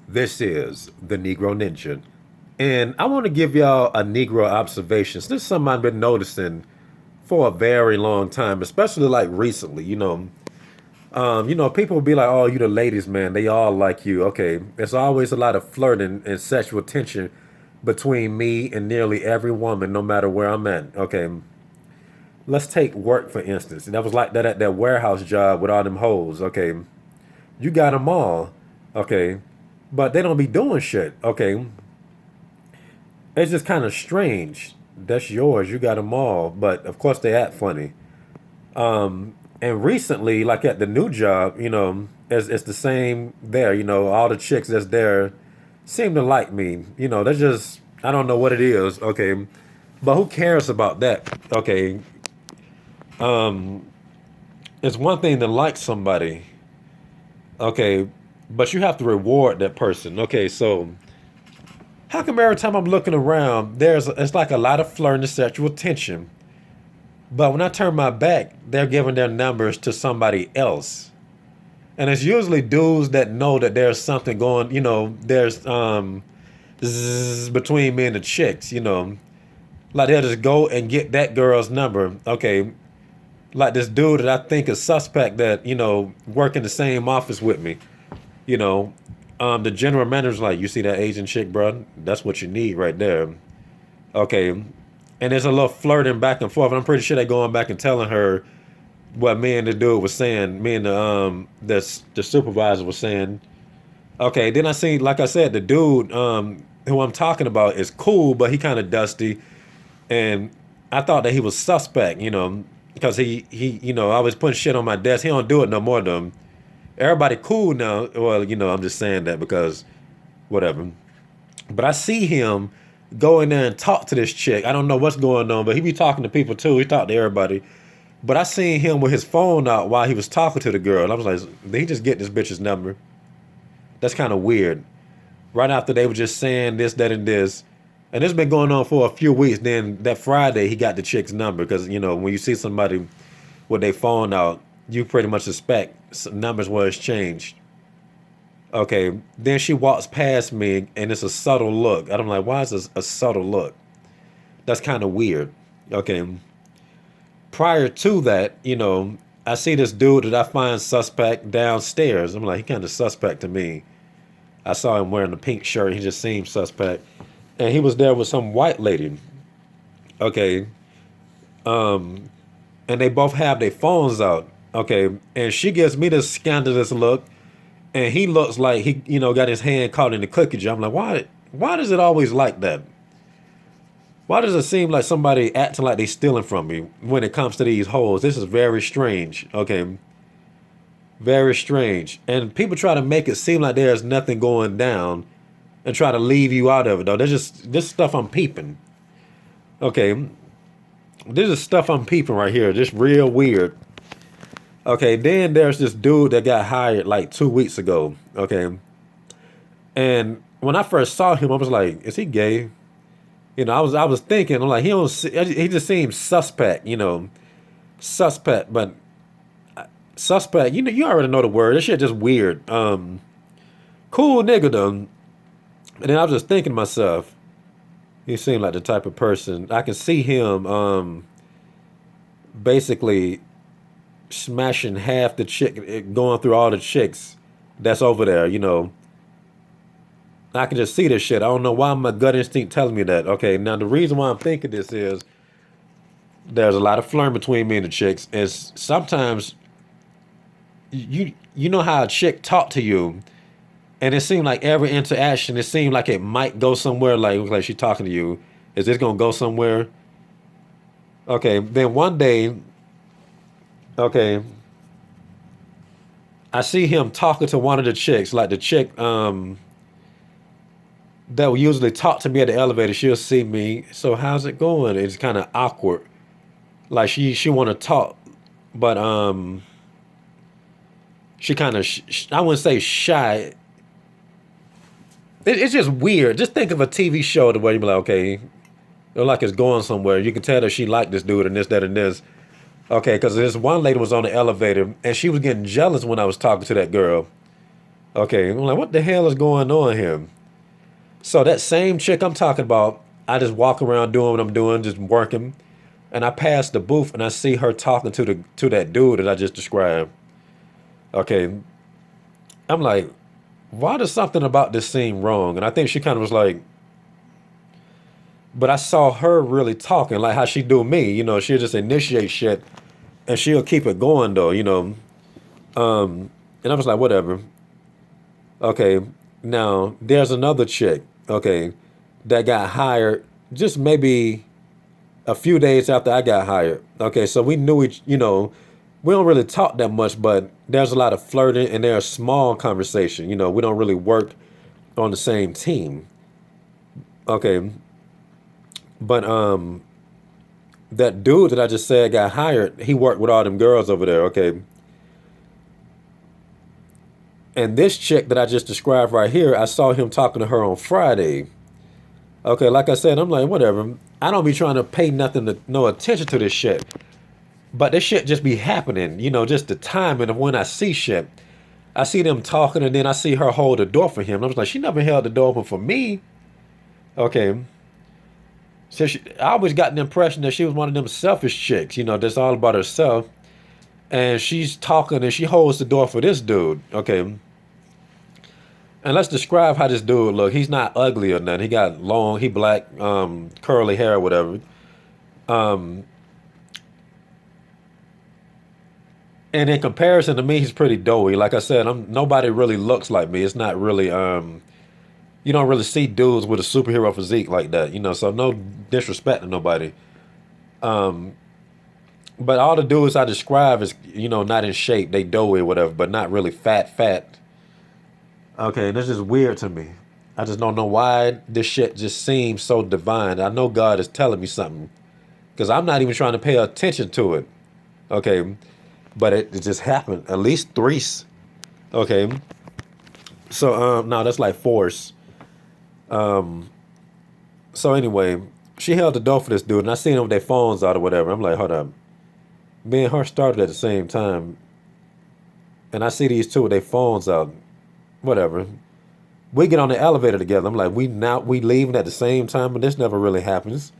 This is the Negro Ninja. And I want to give y'all a Negro observation. This is something I've been noticing for a very long time, especially like recently. People will be like, "Oh, you the ladies, man. They all like you." Okay, there's always a lot of flirting and sexual tension between me and nearly every woman, no matter where I'm at. Okay, let's take work for instance. That was like that at that warehouse job with all them hoes. Okay, you got them all. Okay, but they don't be doing shit. Okay, it's just kind of strange. That's yours. You got them all, but of course they act funny. And recently, like at the new job, it's the same there. All the chicks that's there seem to like me. They're just I don't know what it is. Okay, but who cares about that? Okay, it's one thing to like somebody. Okay, but you have to reward that person. Okay, so how come every time I'm looking around, it's like a lot of flirting and sexual tension, but when I turn my back, they're giving their numbers to somebody else. And it's usually dudes that know that there's something going, there's zzz between me and the chicks. Like they'll just go and get that girl's number. Okay. Like this dude that I think is suspect that, work in the same office with me. You know, the general manager's like, you see that Asian chick, bro? That's what you need right there. Okay. And there's a little flirting back and forth. And I'm pretty sure they're going back and telling her what me and the dude was saying. Me and the supervisor was saying. Okay, then I see, like I said, the dude who I'm talking about is cool, but he kind of dusty, and I thought that he was suspect, because he I was putting shit on my desk. He don't do it no more though. Everybody cool now. Well, I'm just saying that because whatever. But I see him go in there and talk to this chick. I don't know what's going on, but he be talking to people too. He talked to everybody. But I seen him with his phone out while he was talking to the girl. And I was like, did he just get this bitch's number? That's kind of weird. Right after they were just saying this, that, and this. And it's been going on for a few weeks. Then that Friday, he got the chick's number. Because, when you see somebody with their phone out, you pretty much suspect numbers were exchanged. Okay, then she walks past me and it's a subtle look. And I'm like, why is this a subtle look? That's kind of weird. Okay, prior to that, I see this dude that I find suspect downstairs. I'm like, he kind of suspect to me. I saw him wearing a pink shirt. He just seemed suspect. And he was there with some white lady. Okay. And they both have their phones out. Okay. And she gives me this scandalous look. And he looks like he, got his hand caught in the cookie jar. I'm like, why does it always like that? Why does it seem like somebody acting like they stealing from me when it comes to these hoes? This is very strange. Okay. Very strange. And people try to make it seem like there's nothing going down and try to leave you out of it, though. There's just this stuff I'm peeping. Okay. This is stuff I'm peeping right here. Just real weird. Okay. Then there's this dude that got hired like 2 weeks ago. Okay. And when I first saw him, I was like, is he gay? I was thinking, I'm like, he just seems suspect, suspect, but suspect, you already know the word. This shit just weird. Cool nigga though. And then I was just thinking to myself, he seemed like the type of person I can see him basically smashing half the chick, going through all the chicks that's over there. I can just see this shit. I don't know why my gut instinct telling me that. Okay, now the reason why I'm thinking this is there's a lot of flirting between me and the chicks. Is sometimes you know how a chick talk to you, and it seemed like every interaction, it seemed like it might go somewhere. Like she talking to you. Is this gonna go somewhere? Okay, then one day, okay, I see him talking to one of the chicks, like the chick that will usually talk to me at the elevator. She'll see me. So how's it going? It's kind of awkward. Like she want to talk, but she kind of I wouldn't say shy. It's just weird. Just think of a TV show the way you be like, okay, like it's going somewhere. You can tell that she liked this dude and this, that, and this. Okay, because this one lady was on the elevator and she was getting jealous when I was talking to that girl. Okay, I'm like, what the hell is going on here? So that same chick I'm talking about, I just walk around doing what I'm doing, just working, and I pass the booth and I see her talking to that dude that I just described. Okay, I'm like, why does something about this seem wrong? And I think she kind of was like, but I saw her really talking like how she do me. She'll just initiate shit and she'll keep it going though. And I was like, whatever. Okay, now there's another chick, okay, that got hired just maybe a few days after I got hired. Okay, so we knew we don't really talk that much, but there's a lot of flirting and there's small conversation. We don't really work on the same team. Okay, but that dude that I just said got hired, he worked with all them girls over there. Okay, and this chick that I just described right here, I saw him talking to her on Friday. Okay, like I said, I'm like, whatever. I don't be trying to pay nothing to no attention to this shit. But this shit just be happening, just the timing of when I see shit. I see them talking and then I see her hold the door for him. I was like, she never held the door open for me. Okay. So I always got the impression that she was one of them selfish chicks, that's all about herself. And she's talking and she holds the door for this dude. Okay. And let's describe how this dude look. He's not ugly or nothing. He got long, he black, curly hair or whatever. Um, and in comparison to me, he's pretty doughy. Like I said, nobody really looks like me. It's not really you don't really see dudes with a superhero physique like that. So no disrespect to nobody. Um, but all the dudes I describe is, not in shape. They doughy or whatever, but not really fat. Okay, and this is weird to me. I just don't know why this shit just seems so divine. I know God is telling me something because I'm not even trying to pay attention to it. Okay, but it just happened. At least three. Okay, so no, that's like force. Um, so anyway, she held the door for this dude, and I seen them with their phones out or whatever. I'm like, hold up, me and her started at the same time, and I see these two with their phones out. Whatever. We get on the elevator together. I'm like, we leaving at the same time, and this never really happens.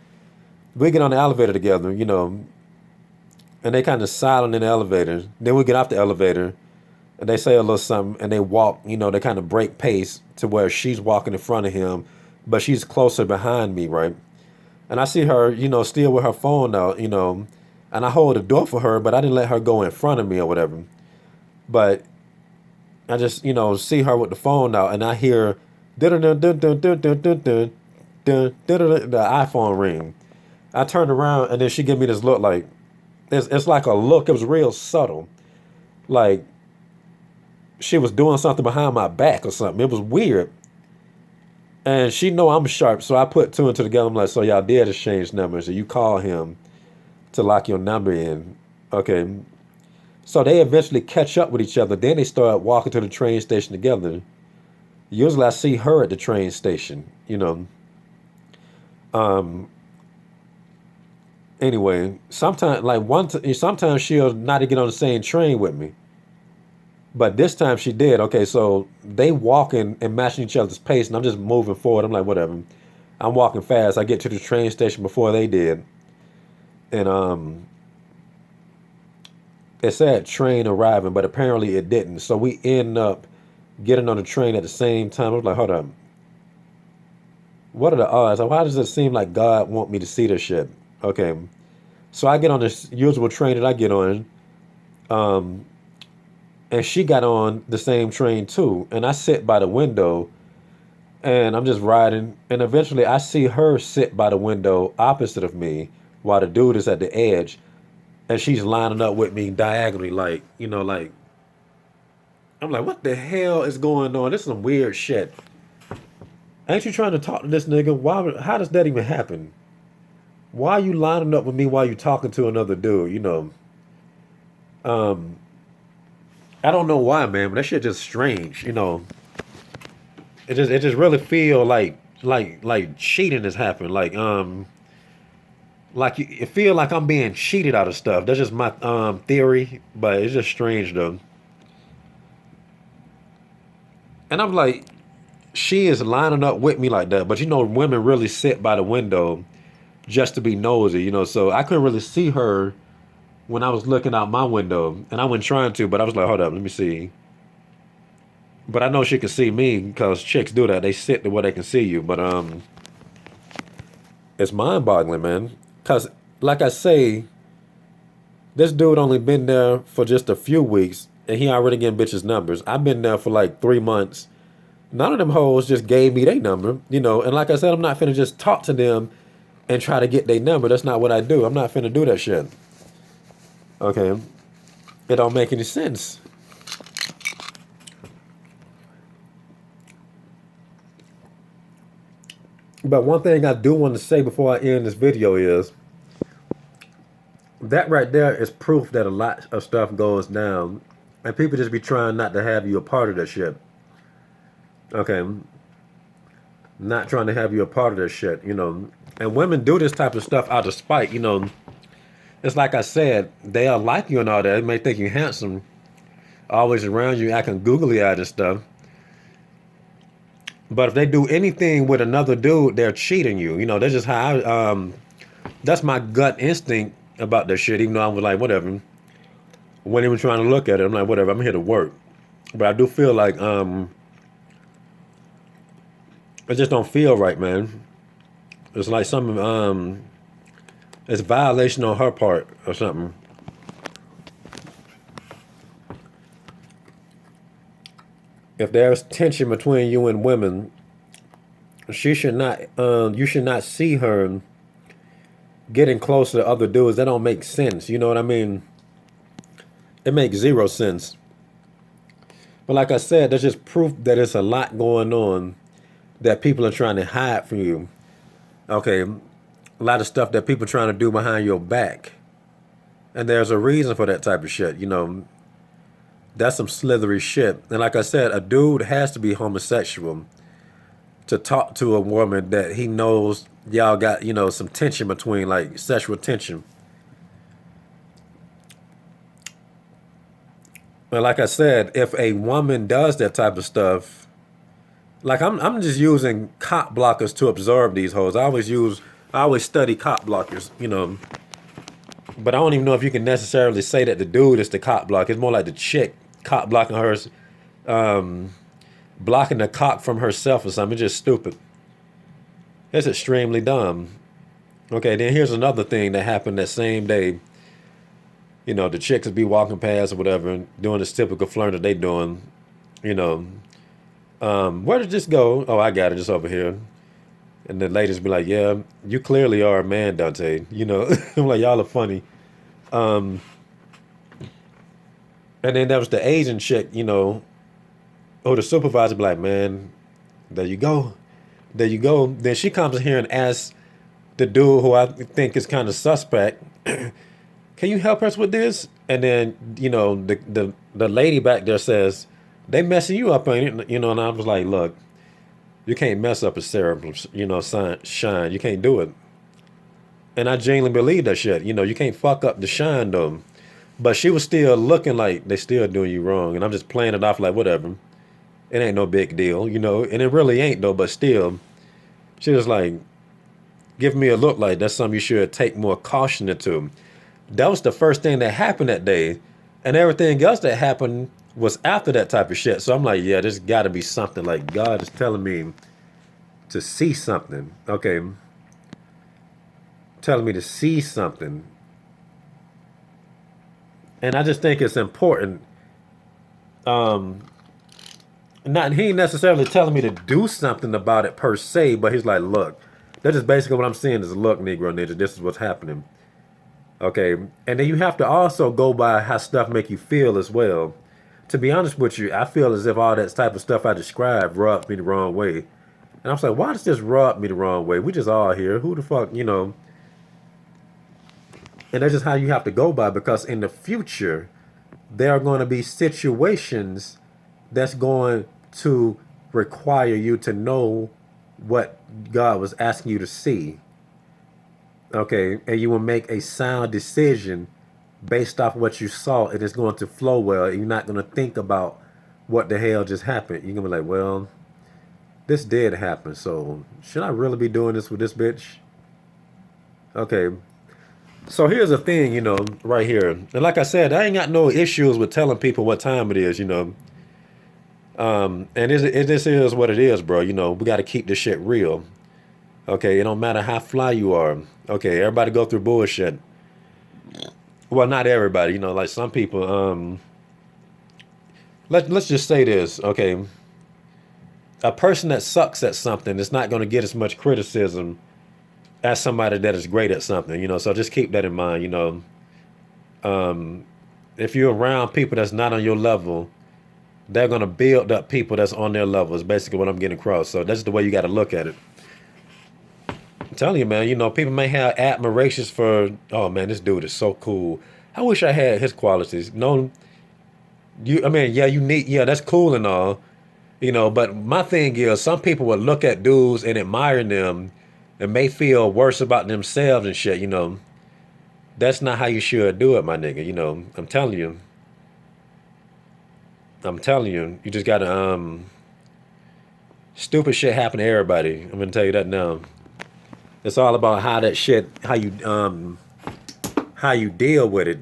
We get on the elevator together, and they kind of silent in the elevator. Then we get off the elevator, and they say a little something, and they walk. They kind of break pace to where she's walking in front of him, but she's closer behind me, right? And I see her, still with her phone out, and I hold the door for her, but I didn't let her go in front of me or whatever. But I just, see her with the phone out, and I hear dun dun dun dun dun dun dun dun the iPhone ring. I turned around, and then she gave me this look like it's like a look. It was real subtle, like she was doing something behind my back or something. It was weird, and she know I'm sharp, so I put two and two together. I'm like, so y'all did exchange numbers, and you call him to lock your number in, okay? So they eventually catch up with each other. Then they start walking to the train station together. Usually I see her at the train station. Um, anyway, sometimes like sometimes she'll not get on the same train with me. But this time she did. Okay, so they walking and matching each other's pace, and I'm just moving forward. I'm like, whatever. I'm walking fast. I get to the train station before they did. And it said train arriving, but apparently it didn't. So we end up getting on the train at the same time. I was like, hold on. What are the odds? Why does it seem like God want me to see this shit? Okay. So I get on this usual train that I get on. Um, and she got on the same train too. And I sit by the window and I'm just riding. And eventually I see her sit by the window opposite of me while the dude is at the edge. And she's lining up with me diagonally, like I'm like, what the hell is going on? This is some weird shit. Ain't you trying to talk to this nigga? Why? How does that even happen? Why are you lining up with me while you talking to another dude? Um, I don't know why, man, but that shit just strange. It just really feel like cheating has happened. Like it feel like I'm being cheated out of stuff. That's just my theory, but it's just strange though. And I'm like, she is lining up with me like that. But you know, women really sit by the window just to be nosy, you know. So I couldn't really see her when I was looking out my window, and I wasn't trying to, but I was like, hold up, let me see. But I know she could see me because chicks do that. They sit to where they can see you. But it's mind-boggling, man. Cause like I say, this dude only been there for just a few weeks, and he already getting bitches numbers. I've been there for like 3 months. None of them hoes just gave me their number, you know. And like I said, I'm not finna just talk to them and try to get their number. That's not what I do. I'm not finna do that shit. Okay, it don't make any sense. But one thing I do want to say before I end this video is that right there is proof that a lot of stuff goes down, and people just be trying not to have you a part of that shit. Okay, not trying to have you a part of that shit, you know. And women do this type of stuff out of spite, you know. It's like I said, they'll like you and all that. They may think you're handsome, always around you, acting googly eyed and stuff. But if they do anything with another dude, they're cheating you. You know, that's just how that's my gut instinct about that shit. Even though I was like, whatever. When even trying to look at it, I'm like, whatever. I'm here to work. But I do feel like it just don't feel right, man. It's like something it's a violation on her part or something. If there's tension between you and women, she should not. You should not see her getting close to other dudes. That don't make sense. You know what I mean? It makes zero sense. But like I said, that's just proof that it's a lot going on that people are trying to hide from you. Okay, a lot of stuff that people are trying to do behind your back, and there's a reason for that type of shit. You know, that's some slithery shit. And like I said, a dude has to be homosexual to talk to a woman that he knows y'all got, you know, some tension between, like sexual tension. And like I said, if a woman does that type of stuff, like I'm just using cop blockers to absorb these hoes. I always study cop blockers, you know. But I don't even know if you can necessarily say that the dude is the cop block. It's more like the chick cop blocking hers, blocking the cock from herself or something. It's just stupid. It's extremely dumb. Okay, then here's another thing that happened that same day. You know, the chicks would be walking past or whatever, and doing this typical flirt that they doing. You know, where did this go? Oh, I got it, just over here. And the ladies be like, "Yeah, you clearly are a man, Dante." You know, I'm like, y'all are funny. Um, and then there was the Asian chick, you know, or the supervisor be like, "Man, there you go, there you go." Then she comes in here and asks the dude who I think is kind of suspect, "Can you help us with this?" And then you know the lady back there says, "They messing you up, ain't it?" You know, and I was like, "Look, you can't mess up a cerebral, you know, shine. You can't do it." And I genuinely believe that shit. You know, you can't fuck up the shine though. But she was still looking like they still doing you wrong, and I'm just playing it off like whatever. It ain't no big deal, you know, and it really ain't though. But still, she was like, give me a look like that's something you should take more caution into. That was the first thing that happened that day, and everything else that happened was after that type of shit. So I'm like, yeah, there's got to be something. Like God is telling me to see something. Okay, telling me to see something, and I just think it's important. Um, Not he ain't necessarily telling me to do something about it per se, but he's like, look, that's just basically what I'm saying is, look, Negro Ninja, this is what's happening. Okay, and then you have to also go by how stuff make you feel as well. To be honest with you, I feel as if all that type of stuff I described rubbed me the wrong way. And I was like, why does this rub me the wrong way? We just all here. Who the fuck, you know? And that's just how you have to go by, because in the future, there are going to be situations that's going to require you to know what God was asking you to see. Okay, and you will make a sound decision based off what you saw, and it's going to flow well. You're not going to think about what the hell just happened. You're gonna be like, well, this did happen, so should I really be doing this with this bitch? Okay, so here's the thing, right here. And like I said, I ain't got no issues with telling people what time it is. And this is what it is, bro. We got to keep this shit real. Okay, it don't matter how fly you are. Okay, everybody go through bullshit. Well, not everybody. Like some people. Let's just say this. Okay, a person that sucks at something is not going to get as much criticism as somebody that is great at something. So just keep that in mind. If you're around people that's not on your level, they're going to build up people that's on their level is basically what I'm getting across. So that's the way you got to look at it. I'm telling you, man, people may have admirations for, oh man, this dude is so cool. I wish I had his qualities. No, yeah, yeah, that's cool and all, but my thing is some people would look at dudes and admire them and may feel worse about themselves and shit. That's not how you should do it, my nigga. I'm telling you, you just gotta, stupid shit happen to everybody. I'm gonna tell you that now. It's all about how you deal with it,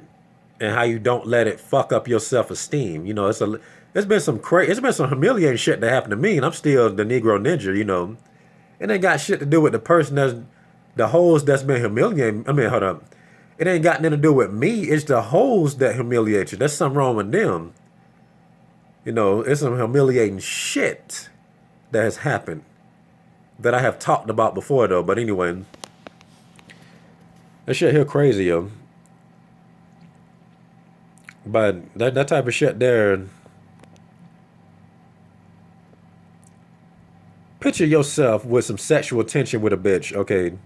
and how you don't let it fuck up your self-esteem. It's been some humiliating shit that happened to me, and I'm still the Negro Ninja. It ain't got shit to do with the person the hoes that's been humiliating. I mean, hold up. It ain't got nothing to do with me. It's the hoes that humiliate you. There's something wrong with them. It's some humiliating shit that has happened that I have talked about before, though. But anyway, that shit here crazy, yo. But that type of shit there. Picture yourself with some sexual tension with a bitch, okay?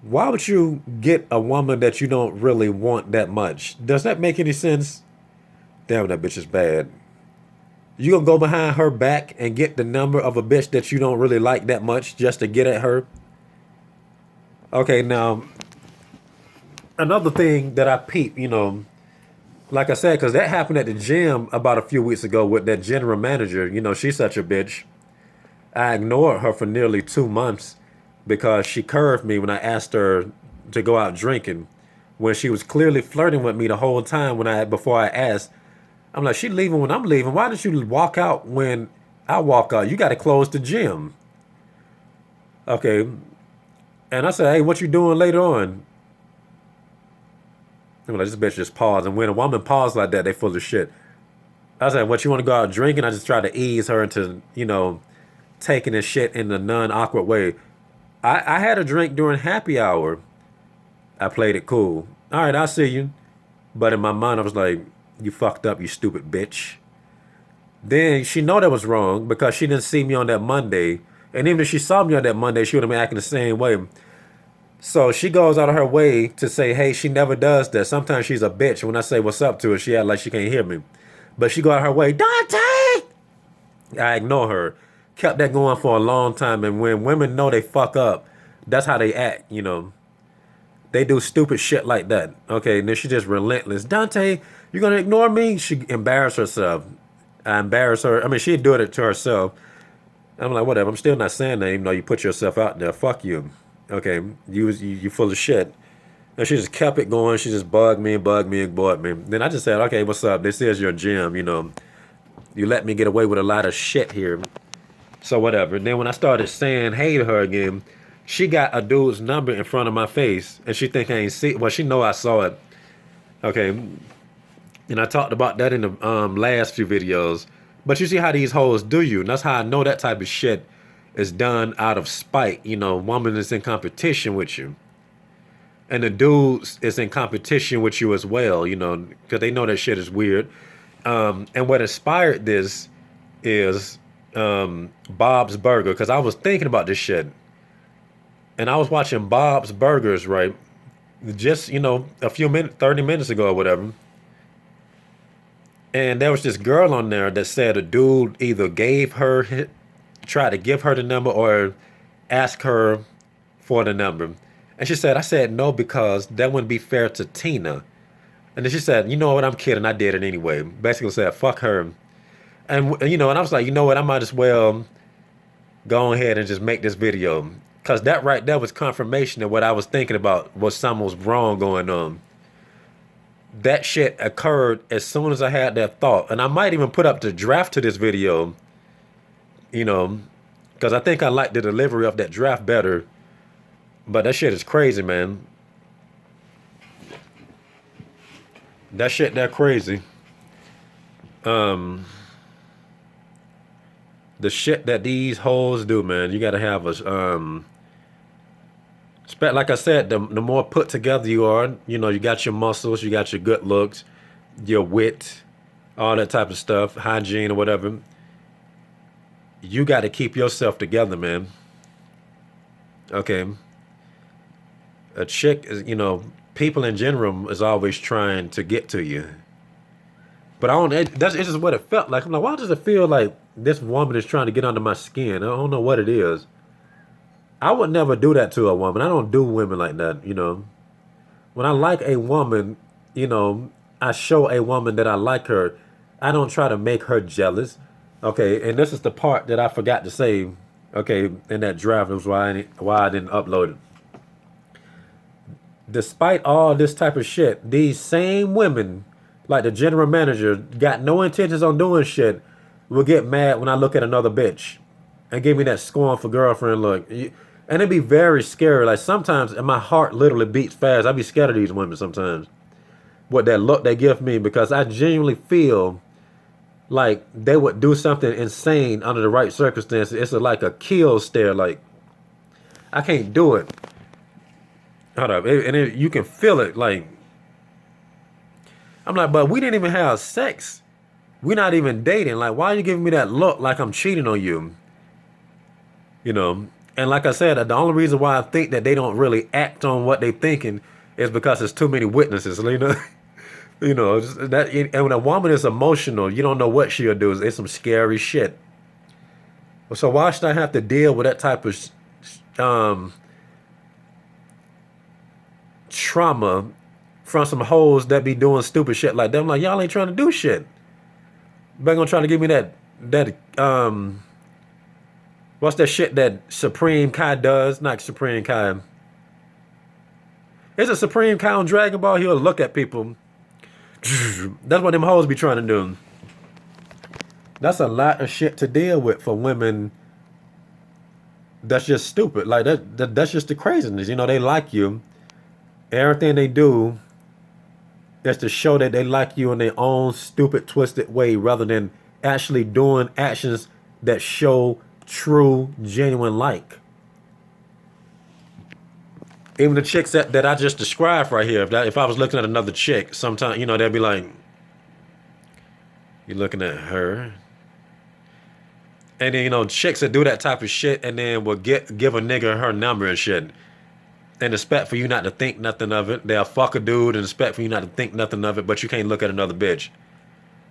Why would you get a woman that you don't really want that much? Does that make any sense? Damn, that bitch is bad. You gonna go behind her back and get the number of a bitch that you don't really like that much just to get at her? Okay, now, another thing that I peep, like I said, because that happened at the gym about a few weeks ago with that general manager. She's such a bitch. I ignored her for nearly 2 months because she curved me when I asked her to go out drinking, when she was clearly flirting with me the whole time before I asked. I'm like, she leaving when I'm leaving. Why did you walk out when I walk out? You got to close the gym. Okay. And I said, hey, what you doing later on? I'm like, this bitch just paused. And when a woman paused like that, they full of shit. I said, what, you want to go out drinking? I just tried to ease her into, taking this shit in a non-awkward way. I had a drink during happy hour. I played it cool. All right, I'll see you. But in my mind, I was like, you fucked up, you stupid bitch. Then she know that was wrong because she didn't see me on that Monday. And even if she saw me on that Monday, she would have been acting the same way. So she goes out of her way to say, hey, she never does that. Sometimes she's a bitch. When I say what's up to her, she act like she can't hear me. But she go out of her way, Dante! I ignore her. Kept that going for a long time. And when women know they fuck up, that's how they act, They do stupid shit like that. Okay, and then she just relentless. Dante, you gonna ignore me? She embarrassed herself. I embarrassed her. I mean, she'd do it to herself. I'm like, whatever. I'm still not saying that, even though you put yourself out there. Fuck you. Okay, you full of shit. And she just kept it going. She just bugged me and bugged me and bugged me. Then I just said, okay, what's up? This is your gym. You let me get away with a lot of shit here. So whatever. Then when I started saying hey to her again, she got a dude's number in front of my face, and she think I ain't see. Well, she know I saw it. Okay, and I talked about that in the last few videos. But you see how these hoes do you, and that's how I know that type of shit is done out of spite. Woman is in competition with you, and the dudes is in competition with you as well. Because they know that shit is weird. And what inspired this is Bob's Burger, because I was thinking about this shit. And I was watching Bob's Burgers, right? Just, a few minutes, 30 minutes ago or whatever. And there was this girl on there that said a dude either tried to give her the number or ask her for the number. And she said, I said no because that wouldn't be fair to Tina. And then she said, you know what, I'm kidding. I did it anyway. Basically said, fuck her. And you know, and I was like, you know what, I might as well go ahead and just make this video. Cause that right there was confirmation of what I was thinking about was something was wrong going on. That shit occurred as soon as I had that thought. And I might even put up the draft to this video, you know, because I think I like the delivery of that draft better. But that shit is crazy, man. That shit that crazy. Um, the shit that these hoes do, man. You gotta have a like I said, the more put together you are, you know, you got your muscles, you got your good looks, your wit, all that type of stuff, hygiene or whatever. You got to keep yourself together, man. Okay. A chick is, you know, people in general is always trying to get to you. But I don't, that's it's just what it felt like. I'm like, why does it feel like this woman is trying to get under my skin? I don't know what it is. I would never do that to a woman. I don't do women like that, you know. When I like a woman, you know, I show a woman that I like her. I don't try to make her jealous. Okay, and this is the part that I forgot to say. Okay, in that draft, was why I didn't upload it. Despite all this type of shit, these same women, like the general manager, got no intentions on doing shit, will get mad when I look at another bitch and give me that scornful girlfriend look. And it'd be very scary. Like sometimes, and my heart literally beats fast. I'd be scared of these women sometimes. What that look they give me, because I genuinely feel like they would do something insane under the right circumstances. It's like a kill stare. Like, I can't do it. Hold up. You can feel it. Like, I'm like, but we didn't even have sex. We're not even dating. Like, why are you giving me that look like I'm cheating on you? You know? And like I said, the only reason why I think that they don't really act on what they're thinking is because there's too many witnesses, you know? You know, that, and when a woman is emotional, you don't know what she'll do. It's some scary shit. So why should I have to deal with that type of trauma from some hoes that be doing stupid shit like that? I'm like, y'all ain't trying to do shit. But gonna try to give me that what's that shit that Supreme Kai does? Not Supreme Kai. It's a Supreme Kai on Dragon Ball. He'll look at people. That's what them hoes be trying to do. That's a lot of shit to deal with for women. That's just stupid. Like that's just the craziness. You know, they like you. Everything they do is to show that they like you in their own stupid, twisted way, rather than actually doing actions that show true, genuine like. Even the chicks that I just described right here, if I was looking at another chick, sometimes, you know, they'd be like, you're looking at her. And then, you know, chicks that do that type of shit and then will give a nigga her number and shit. And expect for you not to think nothing of it. They'll fuck a dude and expect for you not to think nothing of it, but you can't look at another bitch.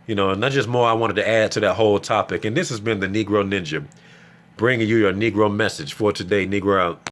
You know, and that's just more I wanted to add to that whole topic. And this has been the Negro Ninja, bringing you your Negro message for today. Negro out.